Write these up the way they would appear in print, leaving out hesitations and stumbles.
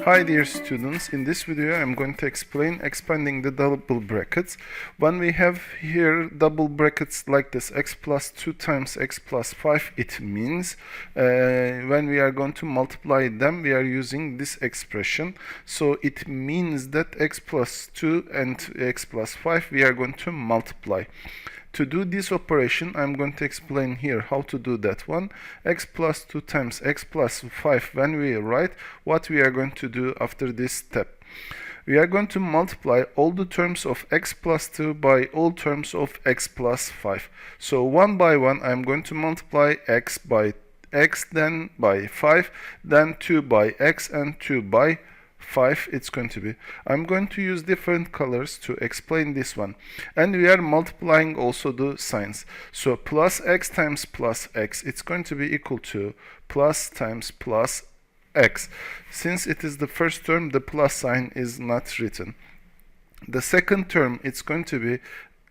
Hi dear students, in this video I'm going to explain expanding the double brackets. When we have here double brackets like this, x plus 2 times x plus 5, it means when we are going to multiply them we are using this expression. So it means that x plus 2 and x plus 5 we are going to multiply. To do this operation, I'm going to explain here how to do that one. X plus 2 times x plus 5, when we write, what we are going to do after this step. We are going to multiply all the terms of x plus 2 by all terms of x plus 5. So one by one, I'm going to multiply x by x, then by 5, then 2 by x, and 2 by 5 it's going to be. I'm going to use different colors to explain this one, and we are multiplying also the signs. So plus x times plus x, it's going to be equal to plus times plus x. Since it is the first term, the plus sign is not written. The second term, it's going to be,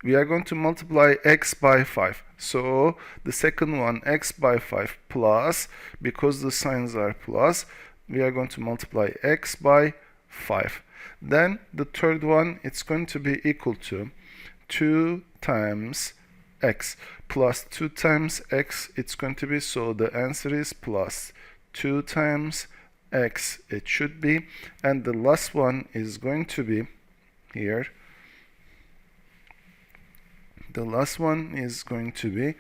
we are going to multiply x by 5. So the second one, x by 5 plus, because the signs are plus, we are going to multiply x by 5. Then the third one, it's going to be equal to 2 times x plus 2 times x, it's going to be, so the answer is plus 2 times x it should be. And the last one is going to be here, the last one is going to be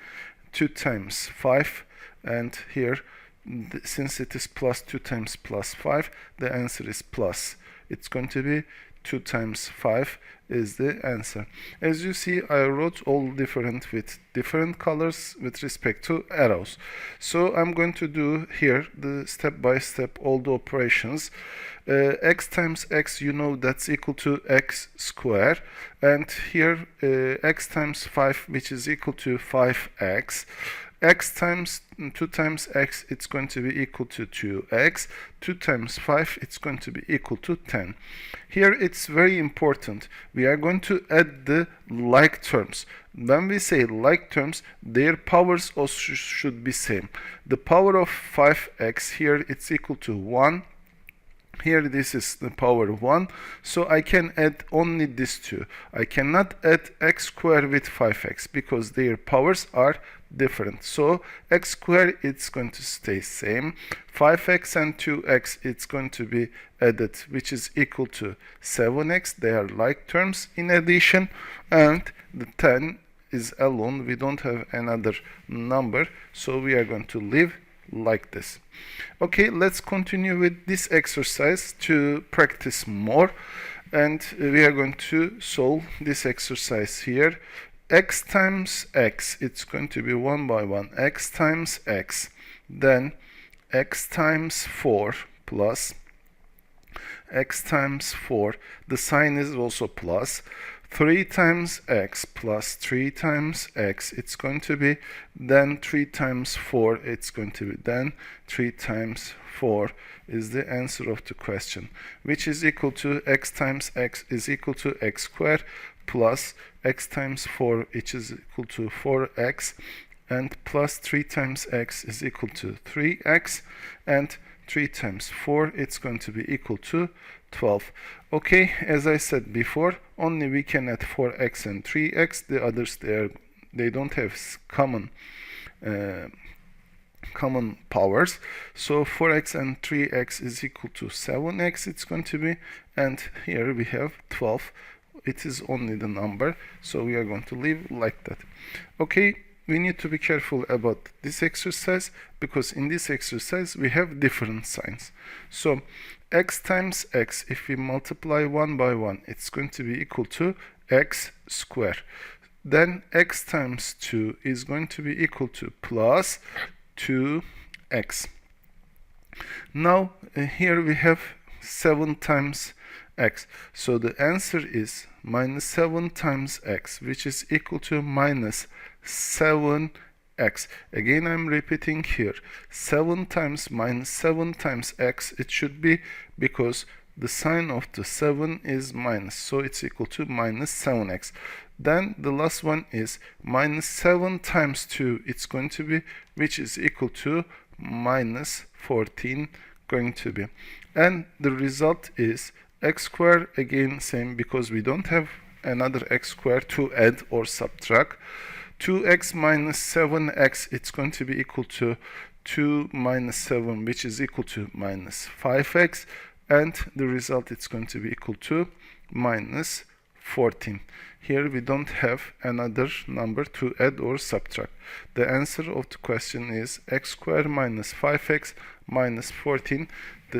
2 times 5, and here since it is plus 2 times plus 5, the answer is plus. It's going to be 2 times 5 is the answer. As you see, I wrote all different with different colors with respect to arrows. So I'm going to do here the step by step all the operations. X times x, you know, that's equal to x square, and here x times 5, which is equal to 5x. X times 2 times x, it's going to be equal to 2x. 2 times 5, it's going to be equal to 10. Here it's very important. We are going to add the like terms. When we say like terms, their powers also should be same. The power of 5x here, it's equal to 1. Here this is the power of 1, so I can add only these two. I cannot add x squared with 5x because their powers are different. So x squared, it's going to stay same. 5x and 2x, it's going to be added, which is equal to 7x. They are like terms in addition, and the 10 is alone. We don't have another number, so we are going to leave like this. Okay, let's continue with this exercise to practice more, and we are going to solve this exercise here. X times x, it's going to be 1 by 1, x times x, then x times 4 plus x times 4, the sign is also plus, 3 times x plus 3 times x, it's going to be, then 3 times 4, it's going to be, then 3 times 4 is the answer of the question, which is equal to x times x is equal to x squared plus x times 4, which is equal to 4x, and plus 3 times x is equal to 3x, and 3 times 4, it's going to be equal to 12. Okay, as I said before, only we can add 4x and 3x. The others, they don't have common powers. So 4x and 3x is equal to 7x, it's going to be, and here we have 12. It is only the number, so we are going to leave like that. Okay, we need to be careful about this exercise because in this exercise we have different signs. So x times x, if we multiply 1 by 1, it's going to be equal to x squared. Then x times 2 is going to be equal to plus 2x. Now here we have 7 times x. So the answer is minus 7 times x, which is equal to minus 7x. Again, I'm repeating here, 7 times minus 7 times x, it should be, because the sign of the 7 is minus, so it's equal to minus 7x. Then the last one is minus 7 times 2, it's going to be, which is equal to minus 14 going to be. And the result is x squared, again same, because we don't have another x squared to add or subtract. 2x minus 7x, it's going to be equal to 2 minus 7, which is equal to minus 5x, and the result it's going to be equal to minus 14. Here we don't have another number to add or subtract. The answer of the question is x squared minus 5x minus 14.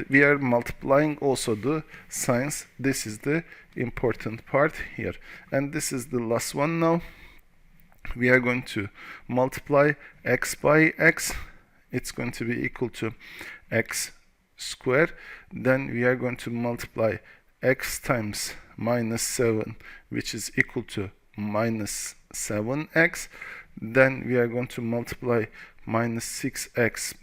We are multiplying also the signs. This is the important part here. And this is the last one now. We are going to multiply x by x. It's going to be equal to x squared. Then we are going to multiply x times minus 7, which is equal to minus 7x. Then we are going to multiply minus 6x,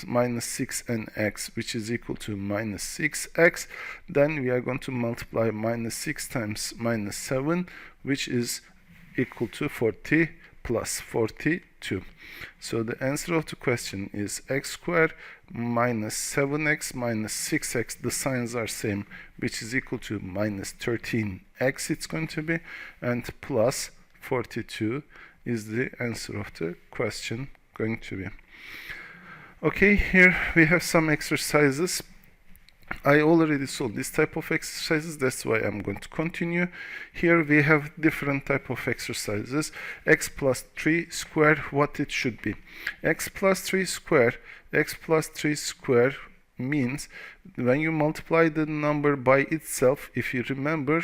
minus 6 and x, which is equal to minus 6x. Then we are going to multiply minus 6 times minus 7, which is equal to 40 plus 42. So the answer of the question is x squared minus 7x minus 6x, the signs are same, which is equal to minus 13x it's going to be, and plus 42 is the answer of the question going to be. Okay, here we have some exercises. I already solved this type of exercises, that's why I'm going to continue. Here we have different type of exercises. X plus 3 squared, what it should be. X plus 3 squared means when you multiply the number by itself, if you remember,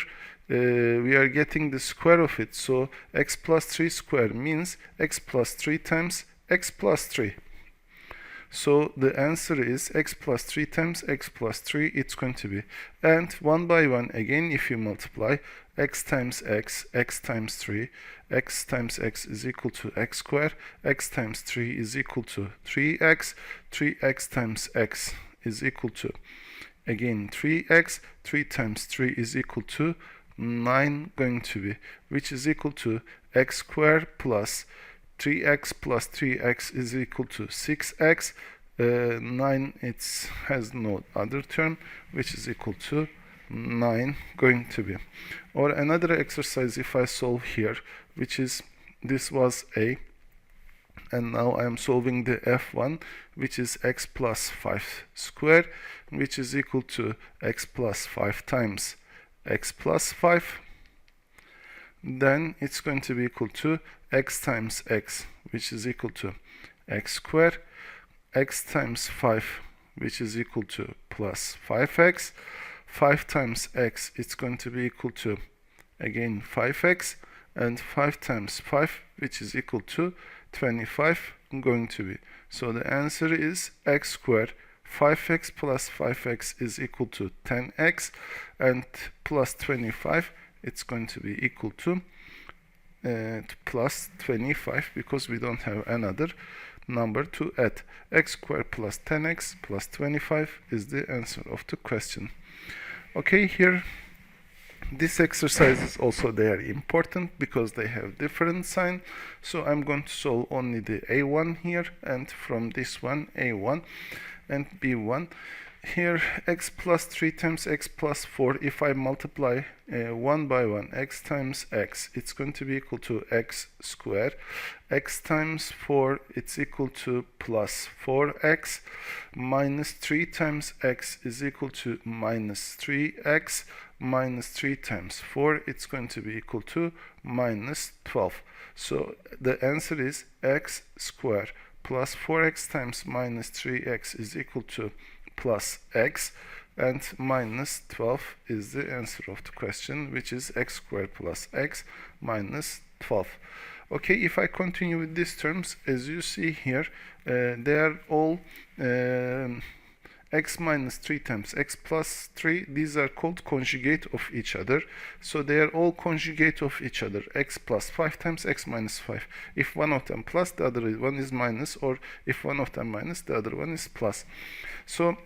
we are getting the square of it. So x plus 3 squared means x plus 3 times x plus 3. So the answer is x plus 3 times x plus 3 it's going to be. And one by one again, if you multiply x times x times 3, x times x is equal to x squared, x times 3 is equal to 3x, 3x times x is equal to, again 3x, 3 times 3 is equal to 9 going to be, which is equal to x squared plus 3x plus 3x is equal to 6x. 9 it has no other term, which is equal to 9 going to be. Or another exercise, if I solve here, which is, this was A, and now I am solving the F1, which is x plus 5 squared, which is equal to x plus 5 times x plus 5. Then it's going to be equal to x times x, which is equal to x squared, x times 5, which is equal to plus 5x, 5 times x, it's going to be equal to, again 5x, and 5 times 5, which is equal to 25 going to be. So the answer is x squared, 5x plus 5x is equal to 10x, and plus 25, it's going to be equal to plus 25, because we don't have another number to add. X squared plus 10x plus 25 is the answer of the question. Okay, here these exercises also, they are important because they have different sign. So I'm going to solve only the A1 here, and from this one A1 and B1. Here x plus 3 times x plus 4, if I multiply one by one, x times x, it's going to be equal to x squared. X times 4, it's equal to plus 4x. Minus 3 times x is equal to minus 3x. Minus 3 times 4, it's going to be equal to minus 12. So the answer is x squared plus 4x times minus 3x is equal to plus x, and minus 12 is the answer of the question, which is x squared plus x minus 12. Okay, if I continue with these terms, as you see here, they are all x minus 3 times x plus 3. These are called conjugate of each other. So they are all conjugate of each other. X plus 5 times x minus 5. If one of them plus, the other one is minus, or if one of them minus, the other one is plus. So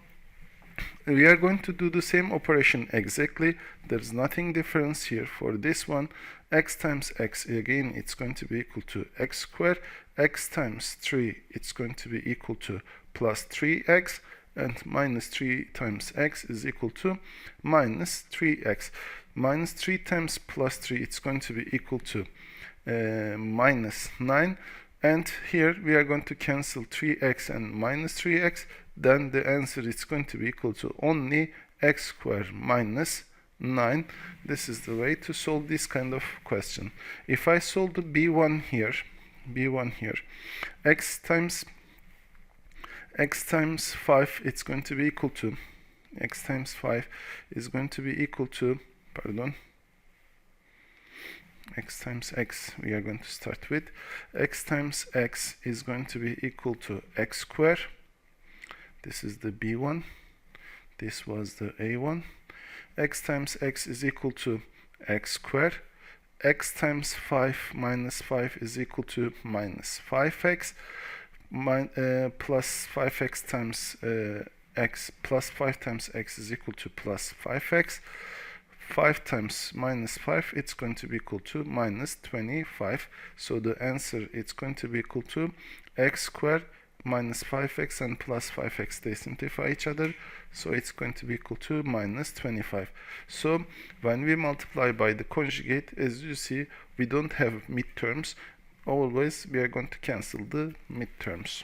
we are going to do the same operation exactly. There's nothing difference here for this one. X times x, again it's going to be equal to x squared. X times 3, it's going to be equal to plus 3x, and minus 3 times x is equal to minus 3x. Minus 3 times plus 3, it's going to be equal to minus 9, and here we are going to cancel 3x and minus 3x. Then the answer is going to be equal to only x squared minus 9. This is the way to solve this kind of question. If I solve the b1 here, x times 5, it's going to be equal to x times 5 is going to be equal to, x times x, we are going to start with x times x is going to be equal to x squared. This is the b1, this was the a1. X times x is equal to x squared. X times 5 minus 5 is equal to minus 5x, plus 5x times x plus 5 times x is equal to plus 5x. 5 times minus 5, it's going to be equal to minus 25. So the answer, it's going to be equal to x squared minus 5x and plus 5x. They simplify each other, so it's going to be equal to minus 25. So when we multiply by the conjugate, as you see, we don't have midterms. Always we are going to cancel the midterms.